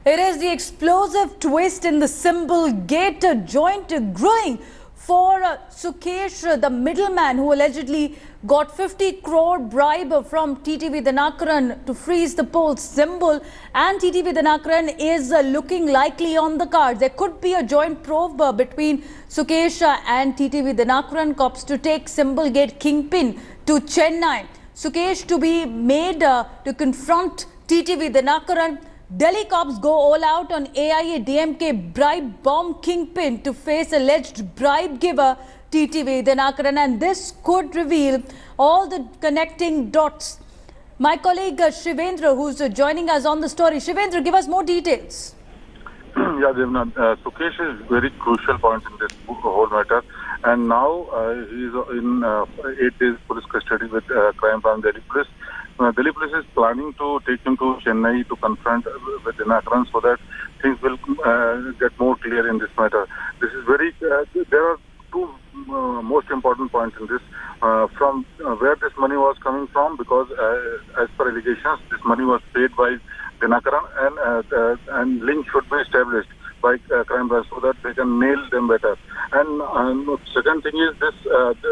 It is the explosive twist in the symbol gate joint growing for Sukesh, the middleman who allegedly got 50 crore bribe from TTV Dinakaran to freeze the poll's symbol, and TTV Dinakaran is looking likely on the cards. There could be a joint probe between Sukesh and TTV Dinakaran cops to take symbol gate kingpin to Chennai. Sukesh to be made to confront TTV Dinakaran. Delhi cops go all out on AIADMK bribe bomb kingpin to face alleged bribe giver TTV Dinakaran, and this could reveal all the connecting dots. My colleague Shivendra, who's joining us on the story. Shivendra, give us more details. Yeah, Devna, Sukesh is very crucial point in this whole matter, and now he is in 8 days police custody with crime branch Delhi police. Delhi police is planning to take him to Chennai to confront with Dinakaran so that things will get more clear in this matter. This is very. There are two most important points in this. From where this money was coming from, because as per allegations, this money was paid by Dinakaran, and link should be established by crime branch so that they can nail them better. And second thing is this: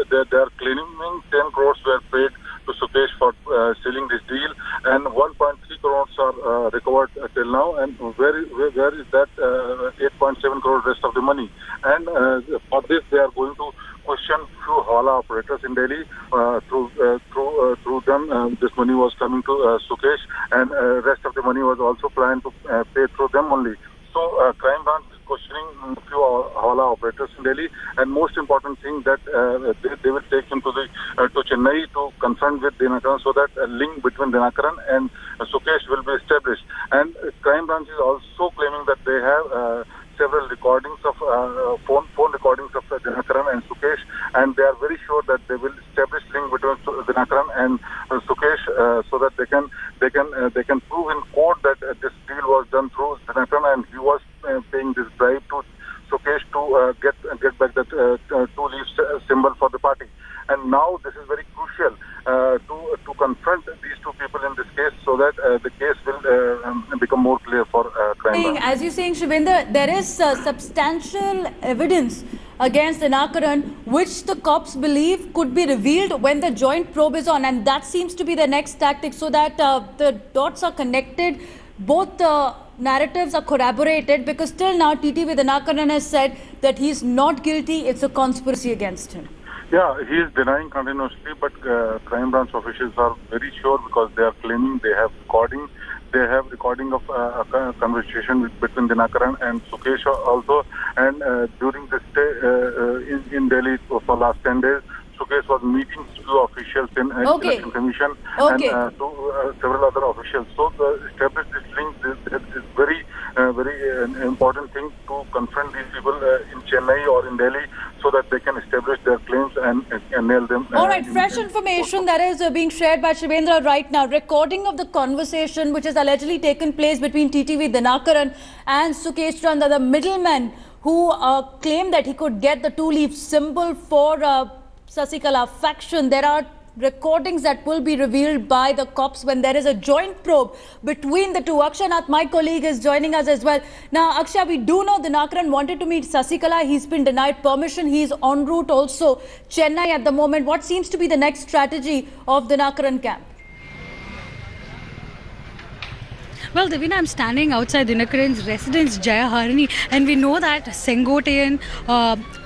they are claiming 10 crores were paid to Sukesh for sealing this deal, and 1.3 crores are recovered till now. And where is that 8.7 crore rest of the money? And for this, they are going to question few Hawala operators in Delhi. Through them, this money was coming to Sukesh, and rest of the money was also planned to pay through them only. So crime branch is questioning a few Hawala operators in Delhi, and most important thing that they will take him to Chennai to confront with Dinakaran so that a link between Dinakaran and Sukesh will be established. And crime branch is also claiming that they have several recordings of phone recordings of Dinakaran and Sukesh, and they are very sure that they will establish link between Dinakaran and Sukesh so that they can prove in court that this deal was done through Dinakaran and he was paying this bribe to Sukesh to get back that two leaves symbol for the party. And now this is very crucial to confront these two people in this case so that the case will become more clear for crime branch. As you're saying, Shivendra, there is substantial evidence against Dinakaran, which the cops believe could be revealed when the joint probe is on, and that seems to be the next tactic so that the dots are connected, both narratives are corroborated, because till now TTV Dinakaran has said that he is not guilty, it's a conspiracy against him. Yeah, he is denying continuously, but crime branch officials are very sure because they are claiming they have recording. They have recording of a conversation between Dinakaran and Sukesh also. And during this stay in Delhi for last 10 days, Sukesh was meeting few officials in Election Commission and several other officials. So establish this link is very important thing to confront these people in Chennai or in Delhi so that they can establish their claims and nail them. All right, fresh information that is being shared by Shivendra right now. Recording of the conversation which has allegedly taken place between TTV Dinakaran and Sukesh Chanda, the middleman who claimed that he could get the two-leaf symbol for Sasikala faction. There are recordings that will be revealed by the cops when there is a joint probe between the two. Akshanath, my colleague, is joining us as well. Now, Akshay, we do know Dinakaran wanted to meet Sasikala. He's been denied permission. He's en route also Chennai at the moment. What seems to be the next strategy of Dinakaran camp? Well, Devina, I'm standing outside Dinakaran's residence, Jayaharini, and we know that Sengotayan,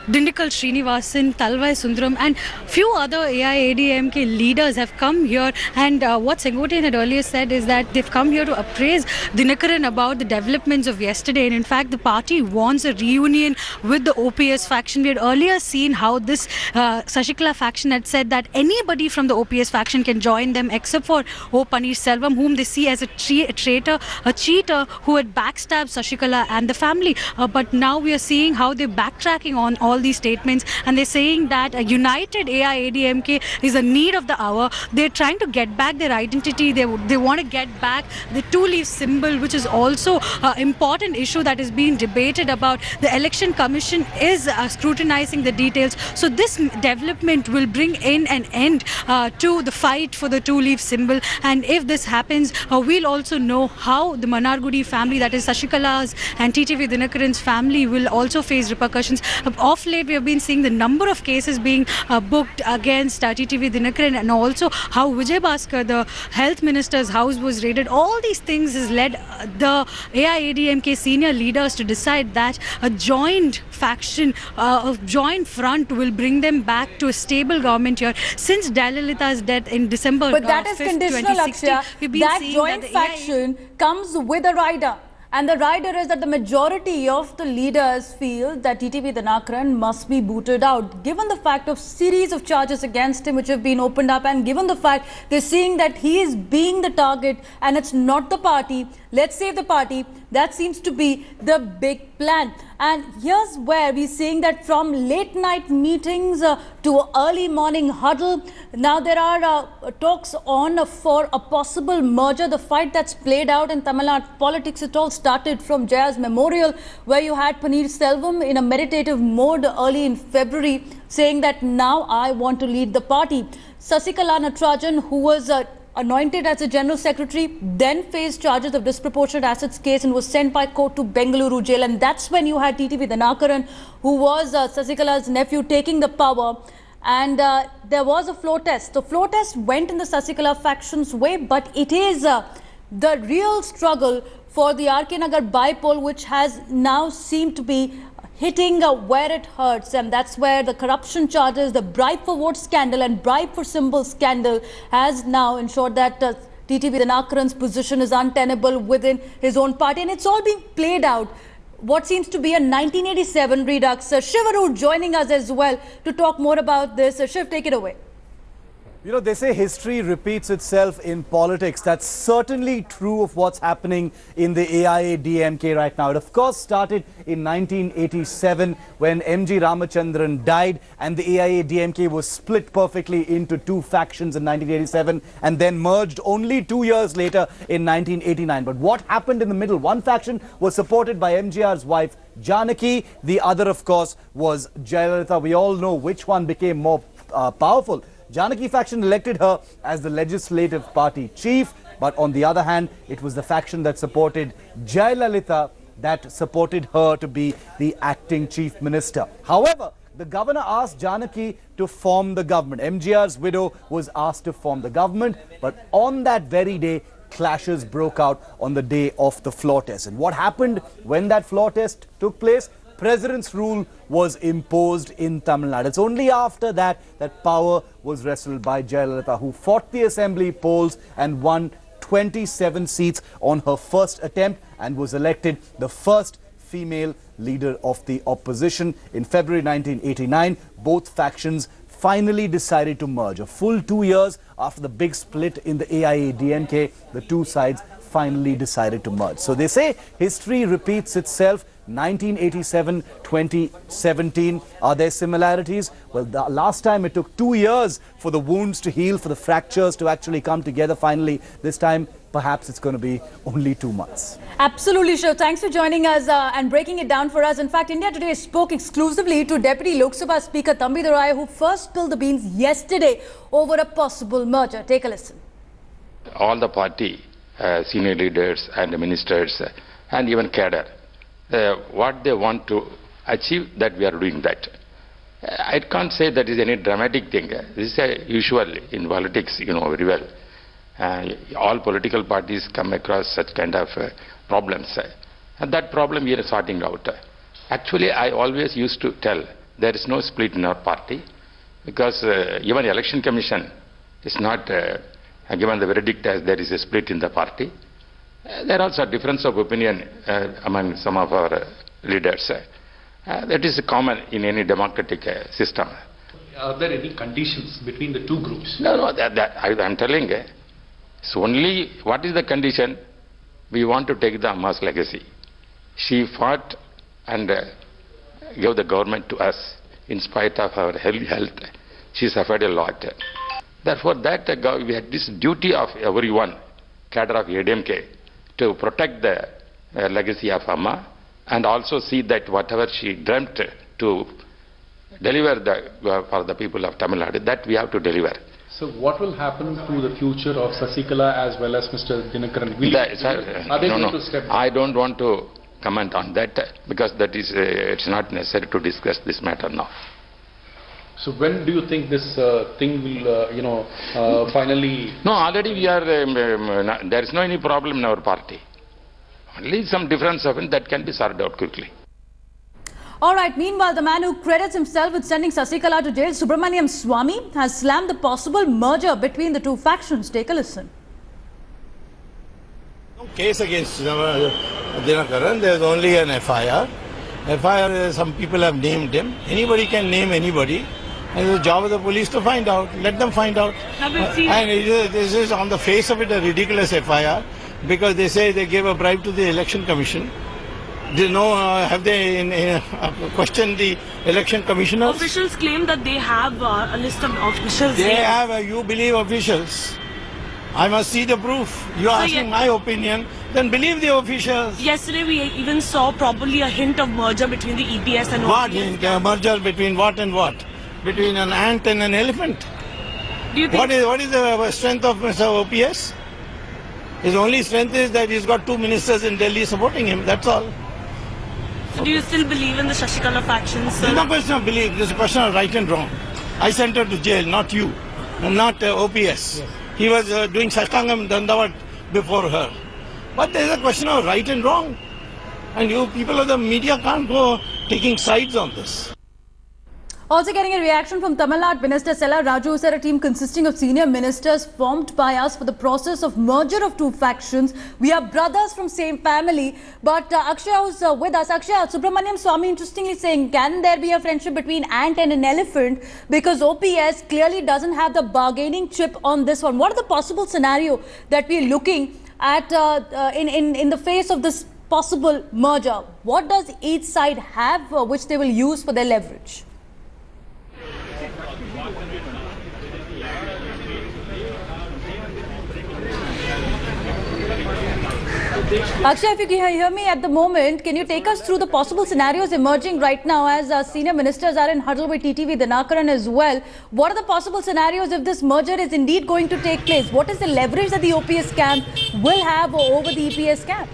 Dindikal Srinivasan, Talvai Sundaram and few other AIADMK leaders have come here, and what Sengotayan had earlier said is that they've come here to appraise Dinakaran about the developments of yesterday, and in fact the party wants a reunion with the OPS faction. We had earlier seen how this Sasikala faction had said that anybody from the OPS faction can join them except for O. Paneerselvam, whom they see as a traitor, a cheater who had backstabbed Sasikala and the family. But now we are seeing how they're backtracking on all all these statements, and they're saying that a united AIADMK is a need of the hour. They're trying to get back their identity. They want to get back the two-leaf symbol, which is also an important issue that is being debated about. The Election Commission is scrutinizing the details. So this development will bring in an end to the fight for the two-leaf symbol. And if this happens, we'll also know how the Manargudi family, that is Shashikala's and TTV Dinakaran's family, will also face repercussions. Of late, we have been seeing the number of cases being booked against TTV Dinakaran, and also how Vijay Bhaskar, the health minister's house, was raided. All these things has led the AIADMK senior leaders to decide that a joint faction, a joint front will bring them back to a stable government here. Since Jayalalitha's death in December But that is 5th, conditional, 2016, Akshay. we've been That seeing joint that the faction comes with a rider. And the rider is that the majority of the leaders feel that TTV Dinakaran must be booted out. Given the fact of series of charges against him which have been opened up, and given the fact they're seeing that he is being the target and it's not the party, let's save the party, that seems to be the big plan. And here's where we're seeing that from late night meetings to early morning huddle, now there are talks on for a possible merger. The fight that's played out in Tamil Nadu politics, it all started from Jaya's memorial, where you had Paneer Selvam in a meditative mode early in February saying that now I want to lead the party. Sasikala Natarajan, who was anointed as a general secretary, then faced charges of disproportionate assets case and was sent by court to Bengaluru jail. And that's when you had TTV Dinakaran, who was Sasikala's nephew, taking the power. And there was a floor test. The floor test went in the Sasikala faction's way, but it is the real struggle for the RK Nagar bypoll, which has now seemed to be hitting where it hurts, and that's where the corruption charges, the bribe for vote scandal and bribe for symbol scandal has now ensured that TTV Dinakaran's position is untenable within his own party, and it's all being played out. What seems to be a 1987 redux. Shiv Arur joining us as well to talk more about this. Shiv, take it away. You know, they say history repeats itself in politics. That's certainly true of what's happening in the AIADMK right now. It, of course, started in 1987 when MG Ramachandran died, and the AIADMK was split perfectly into two factions in 1987 and then merged only 2 years later in 1989. But what happened in the middle? One faction was supported by MGR's wife, Janaki. The other, of course, was Jayalalitha. We all know which one became more powerful. Janaki faction elected her as the legislative party chief, but on the other hand, it was the faction that supported Jayalalitha that supported her to be the acting chief minister. However, the governor asked Janaki to form the government. MGR's widow was asked to form the government, but on that very day, clashes broke out on the day of the floor test. And what happened when that floor test took place? President's rule was imposed in Tamil Nadu. It's only after that that power was wrestled by Jayalalitha, who fought the assembly polls and won 27 seats on her first attempt and was elected the first female leader of the opposition. In February 1989, both factions finally decided to merge. A full 2 years after the big split in the AIADMK, the two sides finally decided to merge. So they say history repeats itself. 1987, 2017. Are there similarities? Well, the last time it took 2 years for the wounds to heal, for the fractures to actually come together finally. This time, perhaps it's going to be only 2 months. Absolutely, Shiv. Thanks for joining us and breaking it down for us. In fact, India Today spoke exclusively to Deputy Lok Sabha Speaker Thambi Durai, who first spilled the beans yesterday over a possible merger. Take a listen. All the party senior leaders and ministers and even cadre, what they want to achieve, that we are doing that. I can't say that is any dramatic thing. This is usual in politics, you know very well. All political parties come across such kind of problems. And that problem we are sorting out. Actually, I always used to tell there is no split in our party, because even the Election Commission is not given the verdict as there is a split in the party. There are also difference of opinion among some of our leaders. That is common in any democratic system. Are there any conditions between the two groups? No, I'm telling. It's only, what is the condition? We want to take the Amma's legacy. She fought and gave the government to us. in spite of her health, she suffered a lot. Therefore, that we had this duty of everyone, cadre of AIADMK, to protect the legacy of Amma and also see that whatever she dreamt to deliver for the people of Tamil Nadu, that we have to deliver. So what will happen to the future of Sasikala as well as Mr. Dinakaran? Are they going to step down? I don't want to comment on that because that is it's not necessary to discuss this matter now. So when do you think this thing will, finally? No, already we are. There is no any problem in our party. Only some difference of it that can be sorted out quickly. All right, meanwhile, the man who credits himself with sending Sasikala to jail, Subramaniam Swamy, has slammed the possible merger between the two factions. Take a listen. No case against Dinakaran, there is only an FIR. FIR, some people have named him. Anybody can name anybody. And it's the job of the police to find out. Let them find out. And this is on the face of it a ridiculous FIR because they say they gave a bribe to the election commission. They know, have they questioned the election commissioners? Officials claim that they have a list of officials. They have, you believe officials. I must see the proof. You are asking my opinion, then believe the officials. Yesterday we even saw probably a hint of merger between the EPS and What OPS. hint? Merger between what and what? Between an ant and an elephant? Do you think What is the strength of Mr. OPS? His only strength is that he's got two ministers in Delhi supporting him, that's all. So do you still believe in the Shashikala faction, sir? There's no question of belief, there's a question of right and wrong. I sent her to jail, not you, not OPS. Yes. He was doing Sashtangam Dandavat before her. But there's a question of right and wrong. And you people of the media can't go taking sides on this. Also getting a reaction from Tamil Nadu Minister Sella Raju, who said a team consisting of senior ministers formed by us for the process of merger of two factions. We are brothers from same family. But Akshaya was with us. Akshaya, Subramaniam Swamy interestingly saying, can there be a friendship between ant and an elephant? Because OPS clearly doesn't have the bargaining chip on this one. What are the possible scenario that we are looking at in the face of this possible merger? What does each side have which they will use for their leverage? Akshay, if you can hear me at the moment, can you take us through the possible scenarios emerging right now as senior ministers are in huddle with TTV Dinakaran as well? What are the possible scenarios if this merger is indeed going to take place? What is the leverage that the OPS camp will have over the EPS camp?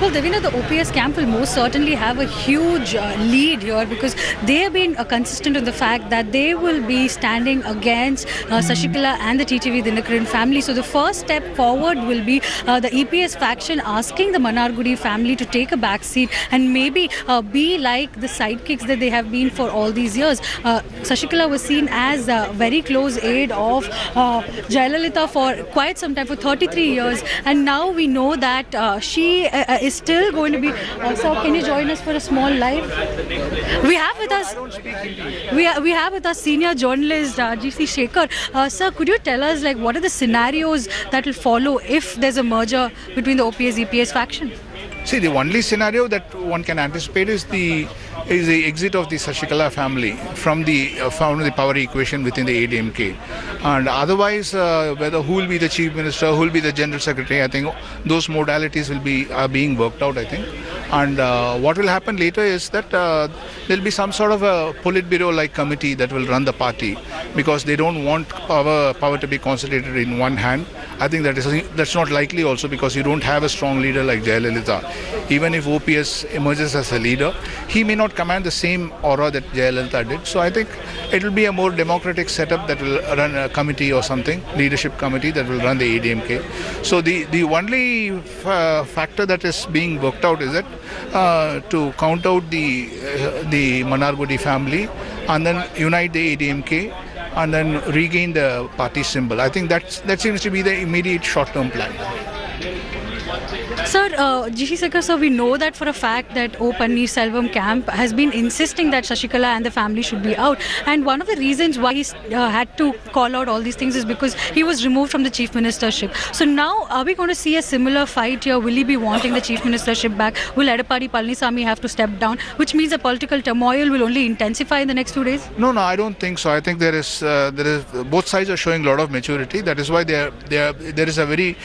Well, Devina, the OPS camp will most certainly have a huge lead here because they have been consistent on the fact that they will be standing against Sasikala and the TTV Dinakaran family. So the first step forward will be the EPS faction asking the Manargudi family to take a back seat and maybe be like the sidekicks that they have been for all these years. Sasikala was seen as a very close aide of Jayalalitha for quite some time, for 33 years. And now we know that she is still going to be. Sir, can you join us for a small live? We have with us. We have with us senior journalist GC Shekhar. Sir, could you tell us what are the scenarios that will follow if there's a merger between the OPS EPS faction? See, the only scenario that one can anticipate is the exit of the Sasikala family from the power equation within the AIADMK. And otherwise, whether who will be the chief minister, who will be the general secretary, I think those modalities are being worked out, I think. And what will happen later is that there will be some sort of a Politburo-like committee that will run the party because they don't want power to be concentrated in one hand. I think that's not likely also because you don't have a strong leader like Jayalalitha. Even if OPS emerges as a leader, he may not command the same aura that Jayalalitha did. So I think it will be a more democratic setup that will run a committee or something, leadership committee that will run the AIADMK. So the only factor that is being worked out is that to count out the Manargudi family and then unite the AIADMK and then regain the party symbol. I think that seems to be the immediate short-term plan. Sir, GC Sekhar, sir, we know that for a fact that O Pannirselvam camp has been insisting that Shashikala and the family should be out. And one of the reasons why he had to call out all these things is because he was removed from the chief ministership. So now, are we going to see a similar fight here? Will he be wanting the chief ministership back? Will Edappadi Palanisamy have to step down? Which means the political turmoil will only intensify in the next 2 days? No, I don't think so. I think there is both sides are showing a lot of maturity. That is why there is a very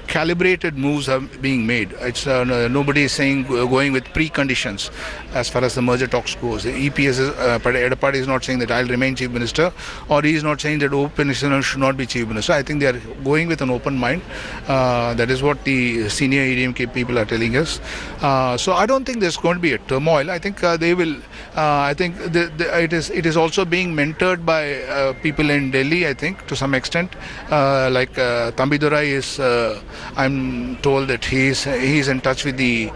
calibrated moves are being made. It's nobody is saying going with preconditions as far as the merger talks goes. The EPS is, Edappadi is not saying that I'll remain chief minister, or he is not saying that O Pannirselvam should not be chief minister. I think they are going with an open mind. That is what the senior AIADMK people are telling us. So I don't think there's going to be a turmoil. I think they will. I think it is also being mentored by people in Delhi. I think to some extent, like Tambidurai is. I'm told that he is in touch with the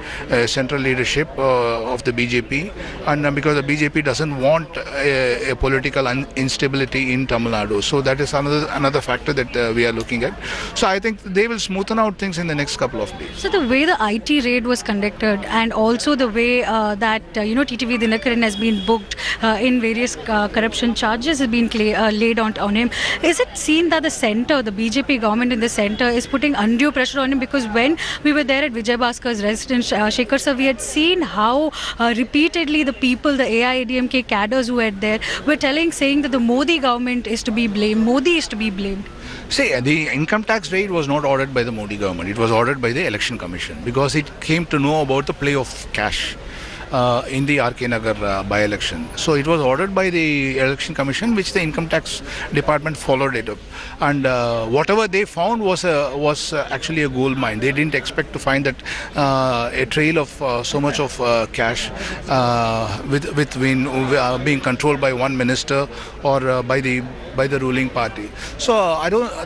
central leadership of the BJP, and because the BJP doesn't want a political instability in Tamil Nadu, so that is another factor that we are looking at. So I think they will smoothen out things in the next couple of days. So the way the IT raid was conducted, and also the way that TTV Dinakaran has been booked in various corruption charges has been laid on him, is it seen that the centre, the BJP government in the centre, is putting undue pressure on him? Because when we were there at Vijay Bhaskar's residence, Shekhar sir, we had seen how repeatedly the people, the AIADMK cadres who were there, were saying that the Modi government is to be blamed. Modi is to be blamed. See, the income tax raid was not ordered by the Modi government. It was ordered by the Election Commission because it came to know about the play of cash in the RK Nagar by-election. So it was ordered by the Election Commission, which the Income Tax Department followed it up. And whatever they found was actually a gold mine. They didn't expect to find that a trail of so much of cash being controlled by one minister or by the ruling party. So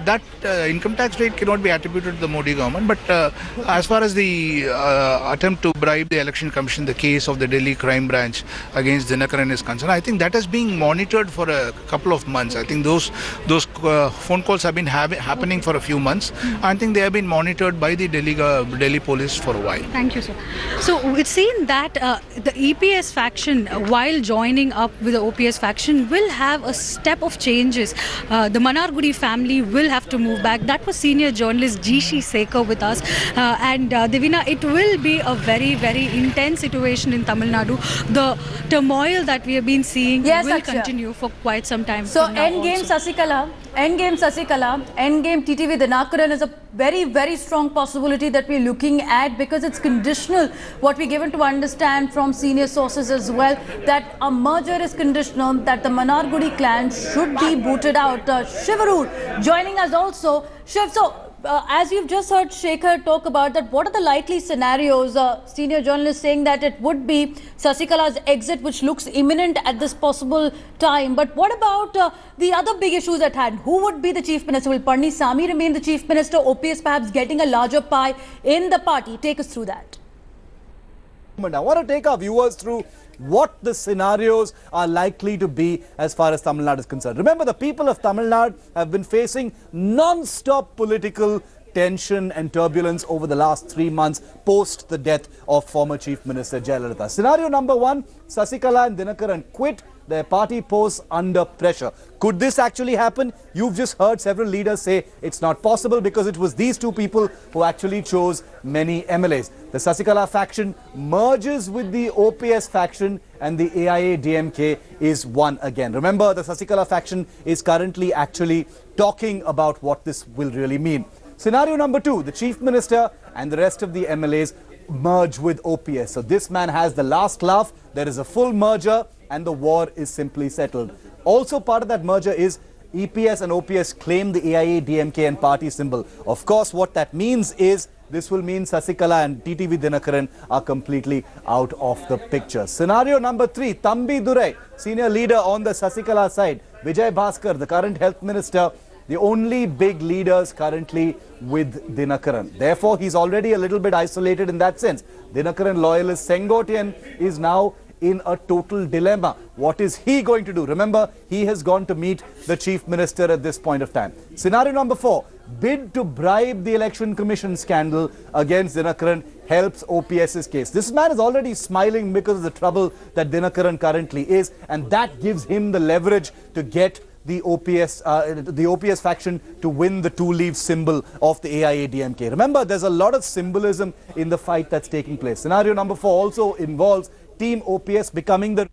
that income tax rate cannot be attributed to the Modi government. But as far as the attempt to bribe the Election Commission, the case of the Delhi crime branch against Dinakaran is concerned, I think that is being monitored for a couple of months. I think those phone calls have been happening for a few months. I think they have been monitored by the Delhi police for a while. Thank you, sir. So it's seen that the EPS faction, while joining up with the OPS faction, will have a step of changes. The Manargudi family will have to move back. That was senior journalist GC Sekhar with us. And Devina, it will be a very, very intense situation in Tamil Nadu. The turmoil that we have been seeing will continue for quite some time. So endgame Sasikala, endgame TTV Dinakaran is a very, very strong possibility that we're looking at, because it's conditional. What we're given to understand from senior sources as well, that a merger is conditional, that the Manargudi clan should be booted out. Shivarur joining us also. Shiv, so as you've just heard Shekhar talk about that, what are the likely scenarios? Senior journalist saying that it would be Sasikala's exit, which looks imminent at this possible time. But what about the other big issues at hand? Who would be the chief minister? Will Palanisamy remain the chief minister? OPS perhaps getting a larger pie in the party? Take us through that. I want to take our viewers through what the scenarios are likely to be as far as Tamil Nadu is concerned. Remember, the people of Tamil Nadu have been facing non-stop political tension and turbulence over the last 3 months post the death of former Chief Minister Jayalalitha. Scenario number one, Sasikala and Dinakaran quit. Their party posts under pressure. Could this actually happen? You've just heard several leaders say it's not possible because it was these two people who actually chose many MLAs. The Sasikala faction merges with the OPS faction and the AIADMK is one again. Remember, the Sasikala faction is currently actually talking about what this will really mean. Scenario number two, the Chief Minister and the rest of the MLAs merge with OPS. So this man has the last laugh. There is a full merger and the war is simply settled. Also part of that merger is EPS and OPS claim the AIADMK and party symbol. Of course, what that means is this will mean Sasikala and TTV Dinakaran are completely out of the picture. Scenario number three, Tambidurai, senior leader on the Sasikala side. Vijay Bhaskar, the current health minister, the only big leaders currently with Dinakaran. Therefore, he's already a little bit isolated in that sense. Dinakaran loyalist Sengotian is now in a total dilemma. What is he going to do? Remember, he has gone to meet the Chief Minister at this point of time. Scenario number 4, bid to bribe the Election Commission scandal against Dinakaran helps OPS's case. This man is already smiling because of the trouble that Dinakaran currently is, and that gives him the leverage to get the OPS faction to win the two-leaf symbol of the AIADMK. Remember, there's a lot of symbolism in the fight that's taking place. Scenario number 4 also involves Team OPS becoming the...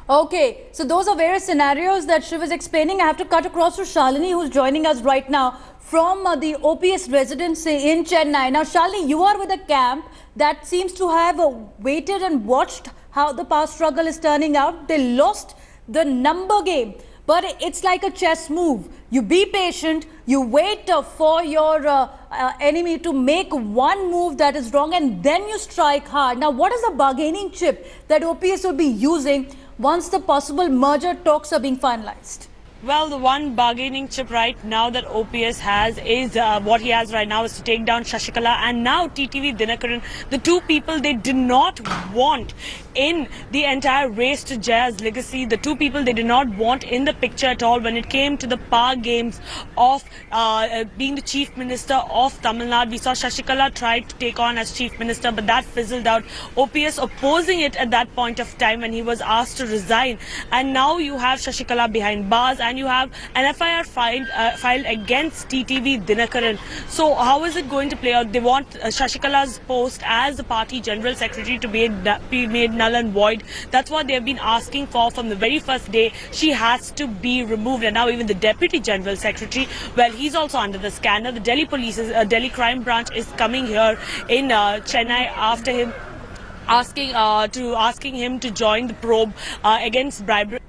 Okay, so those are various scenarios that Shiv is explaining. I have to cut across to Shalini, who's joining us right now from the OPS residency in Chennai. Now, Shalini, you are with a camp that seems to have waited and watched how the power struggle is turning out. They lost the number game. But it's like a chess move. You be patient, you wait for your enemy to make one move that is wrong, and then you strike hard. Now, what is the bargaining chip that OPS will be using once the possible merger talks are being finalized? Well, the one bargaining chip right now that OPS has is what he has right now is to take down Shashikala and now TTV Dinakaran, the two people they did not want in the entire race to Jaya's legacy, the two people they did not want in the picture at all when it came to the power games of being the Chief Minister of Tamil Nadu. We saw Shashikala try to take on as Chief Minister, but that fizzled out. OPS opposing it at that point of time when he was asked to resign. And now you have Shashikala behind bars and you have an FIR filed against TTV Dinakaran. So how is it going to play out? They want Shashikala's post as the party General Secretary to be made null and void. That's what they've been asking for from the very first day. She has to be removed. And now even the Deputy General Secretary, well, he's also under the scanner. The Delhi Delhi Crime Branch is coming here in Chennai after him, asking him to join the probe against bribery.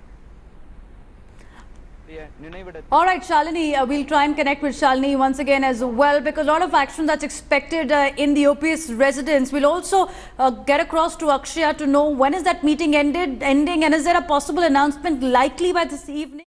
All right, Shalini, we'll try and connect with Shalini once again as well, because a lot of action that's expected in the OPS residence. We'll also get across to Akshaya to know when is that meeting ending, and is there a possible announcement likely by this evening?